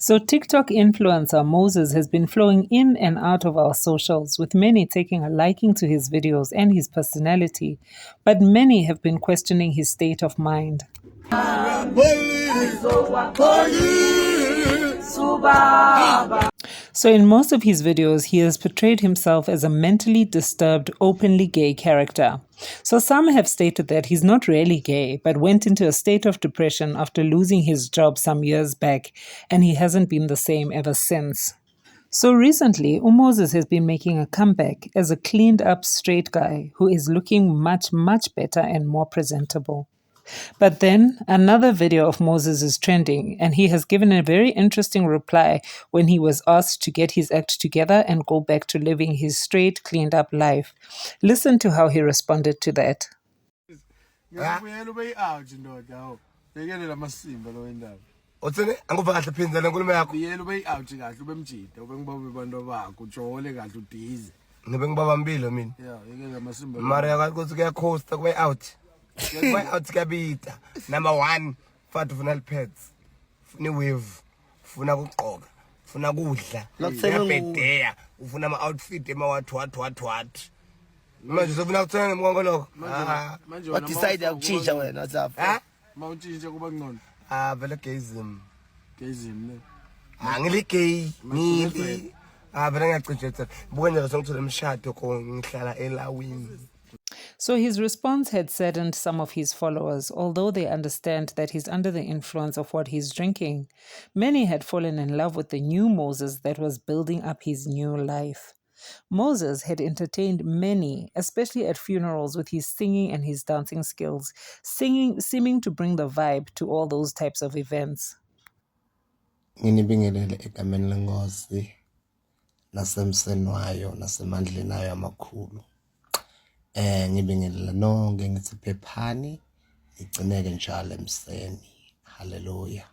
So, TikTok influencer Moses has been flowing in and out of our socials, with many taking a liking to his videos and his personality, but many have been questioning his state of mind. So, in most of his videos, he has portrayed himself as a mentally disturbed, openly gay character. So, some have stated that he's not really gay, but went into a state of depression after losing his job some years back, and he hasn't been the same ever since. So recently, Moses has been making a comeback as a cleaned up straight guy who is looking much, much better and more presentable. But then another video of Moses is trending, and he has given a very interesting reply when he was asked to get his act together and go back to living his straight, cleaned up life. Listen to how he responded to that. Uthini anguva kahle phinza lenkulumo yakho yena ube out kahle ube mjida ube ngibawe abantu bakho ujole kahle udize ngibe ngibaba mbilo mina yeke ngamasimba mara yakho kuyakhosta kube out kuyabita number 1 fat ufuna pads ufuna wave ufuna ukuqoka ufuna kudla uyabhedeya ufuna ama outfit what manje uzofuna ukuthenga ngemkongo lokho manje what decide ukuchinja wena WhatsApp mawutshintshe kuba ngcono vele gayism ne angili gay ngili vele ngiyacinjela buke nje sengithola emshado ko ngihlala elawini. So his response had saddened some of his followers, although they understand that he's under the influence of what he's drinking. Many had fallen in love with the new Moses that was building up his new life. Moses had entertained many, especially at funerals, with his singing and his dancing skills, seeming to bring the vibe to all those types of events. Nginibingelele egameni lenkosi nasemseni wayo nasemandleni ayo amakhulu. Ngibingelela nonke ngithi phephani igcineke njalo emseni. Hallelujah.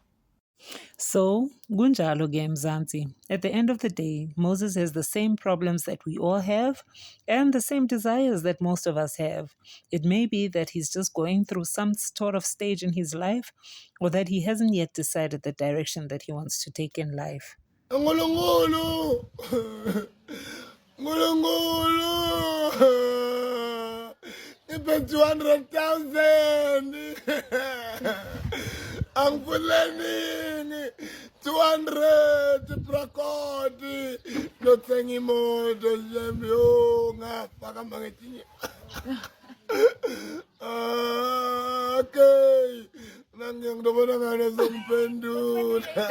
So, Gunjalo ke Mzansi. At the end of the day, Moses has the same problems that we all have and the same desires that most of us have. It may be that he's just going through some sort of stage in his life, or that he hasn't yet decided the direction that he wants to take in life. Ngulungulu. Ibe 200,000. Angifuleni 200 prakoti lothenga imoto zemyo ngafaka mangetinye. Okay. Nangiyangidobona ngane zomphendula.